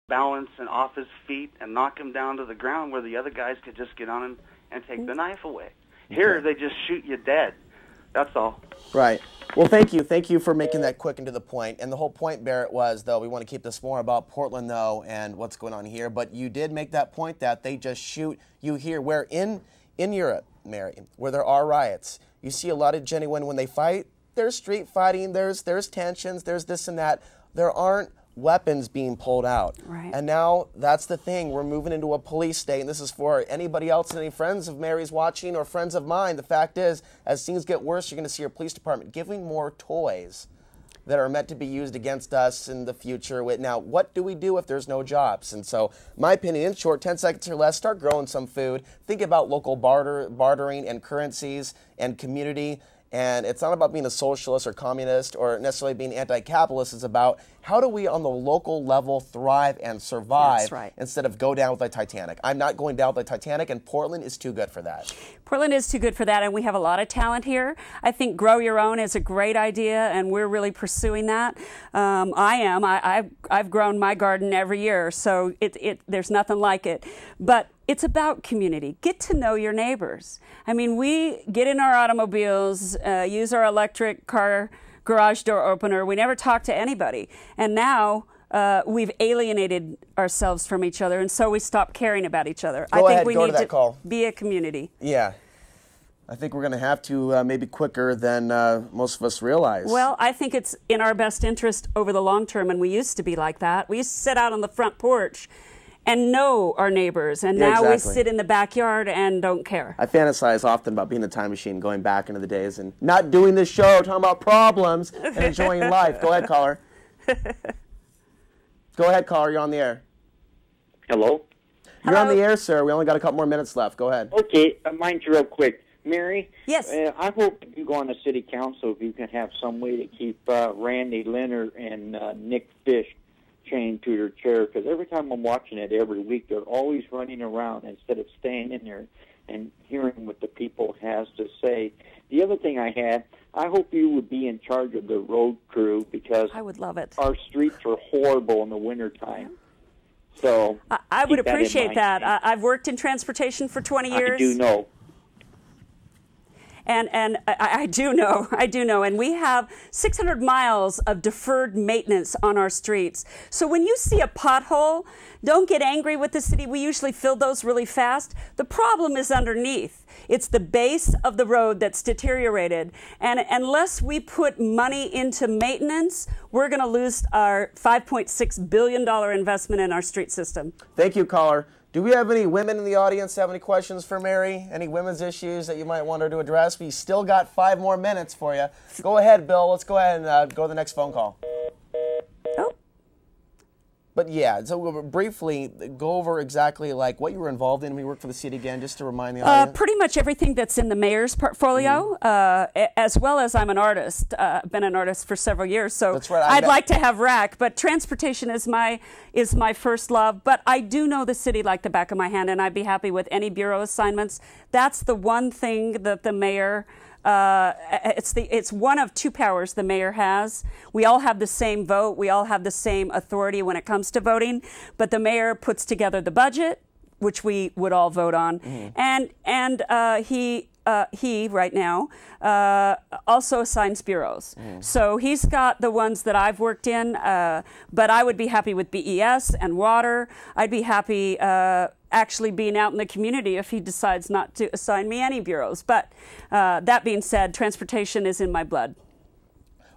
balance and off his feet and knock him down to the ground where the other guys could just get on him and take the knife away. Here, they just shoot you dead. That's all. Right. Well, thank you. Thank you for making that quick and to the point. And the whole point, Barrett, was, though, we want to keep this more about Portland, though, and what's going on here. But you did make that point that they just shoot you here, where in Europe, Mary, where there are riots, you see a lot of genuine, when they fight, there's street fighting, there's tensions, there's this and that. There aren't weapons being pulled out. Right. And now that's the thing. We're moving into a police state, and this is for anybody else and any friends of Mary's watching or friends of mine. The fact is, as things get worse, you're going to see your police department giving more toys that are meant to be used against us in the future. Now, what do we do if there's no jobs? And so, my opinion, in short, 10 seconds or less, start growing some food. Think about local bartering and currencies and community. And it's not about being a socialist or communist or necessarily being anti-capitalist. It's about how do we on the local level thrive and survive instead of go down with the Titanic. I'm not going down with the Titanic, and Portland is too good for that. Portland is too good for that, and we have a lot of talent here. I think Grow Your Own is a great idea, and we're really pursuing that. I've grown my garden every year, so there's nothing like it. But it's about community. Get to know your neighbors. I mean, we get in our automobiles, use our electric car garage door opener. We never talk to anybody. And now we've alienated ourselves from each other, and so we stop caring about each other. I think we need to be a community. Yeah. I think we're going to have to maybe quicker than most of us realize. Well, I think it's in our best interest over the long term, and we used to be like that. We used to sit out on the front porch and know our neighbors, and now we sit in the backyard and don't care. I fantasize often about being in the time machine, going back into the days and not doing this show, talking about problems and enjoying life. Go ahead, caller. Go ahead, caller. You're on the air. Hello? You're on the air, sir. We only got a couple more minutes left. Go ahead. Okay, mine's real quick. Mary? Yes? I hope you go on the city council if you can have some way to keep Randy Leonard and Nick Fish chained to their chair, because every time I'm watching it every week, they're always running around instead of staying in there and hearing what the people has to say. The other thing I had, I hope you would be in charge of the road crew, because I would love it. Our streets are horrible in the wintertime. So I would appreciate that. I've worked in transportation for 20 years. I do know. And I do know, and we have 600 miles of deferred maintenance on our streets. So when you see a pothole, don't get angry with the city. We usually fill those really fast. The problem is underneath. It's the base of the road that's deteriorated. And unless we put money into maintenance, we're going to lose our $5.6 billion investment in our street system. Thank you, caller. Do we have any women in the audience have any questions for Mary? Any women's issues that you might want her to address? We still got 5 more minutes for you. Go ahead, Bill. Let's go ahead and go to the next phone call. Oh. But yeah, so we'll briefly go over exactly like what you were involved in when you worked for the city again, just to remind the audience. Pretty much everything that's in the mayor's portfolio, as well as I'm an artist. I've been an artist for several years, so that's right. I'd like to have RAC, but transportation is my first love. But I do know the city like the back of my hand, and I'd be happy with any bureau assignments. That's the one thing that the mayor. It's one of 2 powers the mayor has. We all have the same vote. We all have the same authority when it comes to voting. But the mayor puts together the budget, which we would all vote on, and he right now also assigns bureaus. So he's got the ones that I've worked in, but I would be happy with BES and water. I'd be happy actually being out in the community if he decides not to assign me any bureaus. But that being said, transportation is in my blood.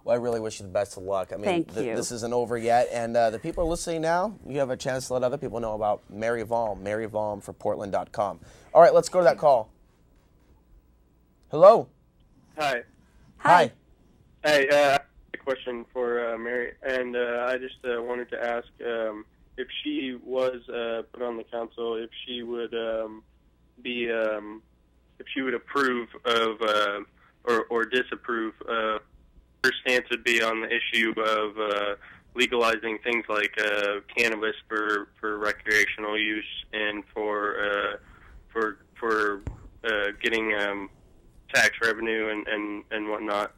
Well, I really wish you the best of luck. I mean, Thank you. This isn't over yet, and the people listening now, you have a chance to let other people know about Mary Valm, for Portland.com. All right, let's go to that call. Hello. Hi. Hi. Hey, I have a question for Mary, and I just wanted to ask if she was put on the council, if she would if she would approve of or disapprove. Her stance would be on the issue of legalizing things like cannabis for recreational use and for getting tax revenue and whatnot,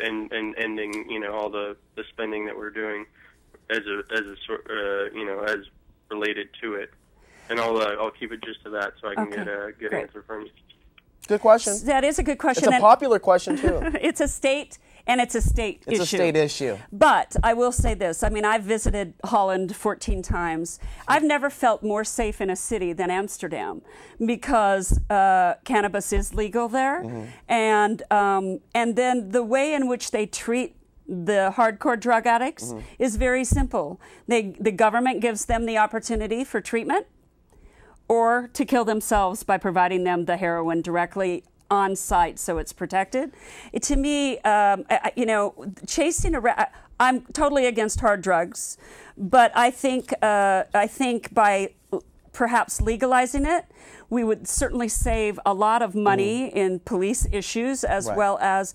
and ending all the spending that we're doing as related to it. And I'll keep it just to that so I can get a good answer from you. Good question. That is a good question. It's a popular question, too. It's a state, and it's a state issue. It's a state issue. But I will say this. I mean, I've visited Holland 14 times. I've never felt more safe in a city than Amsterdam because cannabis is legal there. And then the way in which they treat the hardcore drug addicts is very simple. The government gives them the opportunity for treatment or to kill themselves by providing them the heroin directly on site so it's protected. To me, chasing I'm totally against hard drugs, but I think by perhaps legalizing it, we would certainly save a lot of money in police issues as well as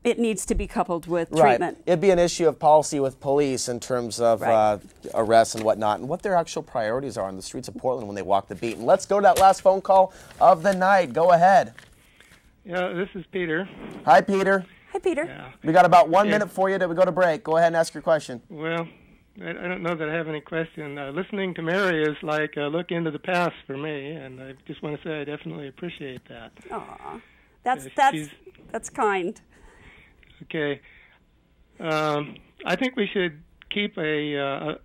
it needs to be coupled with treatment. It'd be an issue of policy with police in terms of arrests and whatnot, and what their actual priorities are on the streets of Portland when they walk the beat. And let's go to that last phone call of the night. Go ahead. Yeah, this is Peter. Hi, Peter. Hi, Peter. Yeah. We got about 1 minute for you till we go to break. Go ahead and ask your question. Well, I don't know that I have any question. Listening to Mary is like a look into the past for me, and I just want to say I definitely appreciate that. Aw, that's kind. Okay. I think we should keep a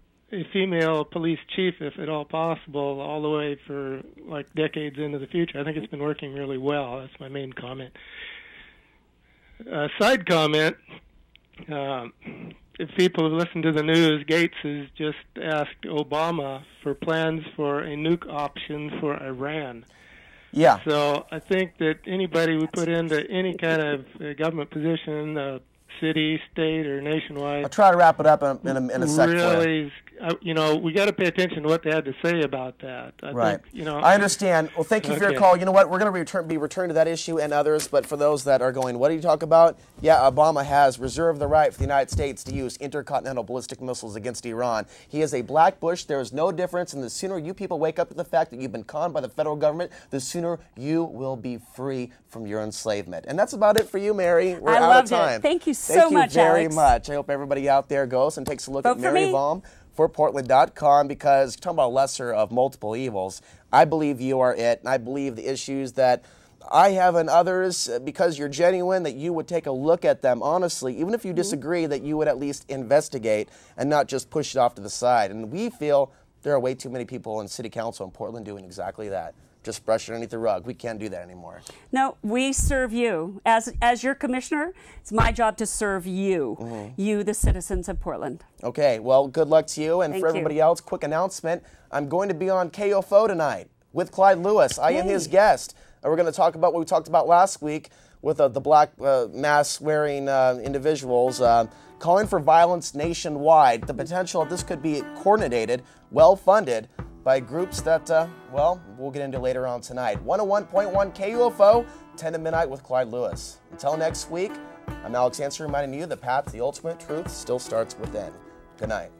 female police chief, if at all possible, all the way for like decades into the future. I think it's been working really well. That's my main comment. Side comment, if people have listened to the news, Gates has just asked Obama for plans for a nuke option for Iran. Yeah. So I think that anybody we put into any kind of government position, city, state, or nationwide, I'll try to wrap it up in a sec. Really, we got to pay attention to what they had to say about that. I think, I understand. Well, thank you for your call. You know what? We're going to be returning to that issue and others, but for those that are going, what do you talk about? Yeah, Obama has reserved the right for the United States to use intercontinental ballistic missiles against Iran. He is a black Bush. There is no difference, and the sooner you people wake up to the fact that you've been conned by the federal government, the sooner you will be free from your enslavement. And that's about it for you, Mary. We're out of time. Thank you so much, Alex. Thank you very much. I hope everybody out there goes and takes a look at Mary Valm for Portland.com, because you're talking about lesser of multiple evils. I believe you are it, and I believe the issues that I have and others, because you're genuine, that you would take a look at them honestly, even if you disagree, that you would at least investigate and not just push it off to the side. And we feel there are way too many people in City Council in Portland doing exactly that. Just brush it underneath the rug. We can't do that anymore. No, we serve you. As your commissioner, it's my job to serve you, you, the citizens of Portland. Okay, well, good luck to you. And for everybody else, quick announcement. I'm going to be on KOFO tonight with Clyde Lewis. I am his guest. And we're going to talk about what we talked about last week with the black mask-wearing individuals calling for violence nationwide. The potential that this could be coordinated, well-funded, by groups that, we'll get into later on tonight. 101.1 KUFO, 10 to midnight with Clyde Lewis. Until next week, I'm Alex Hansen reminding you the path to the ultimate truth still starts within. Good night.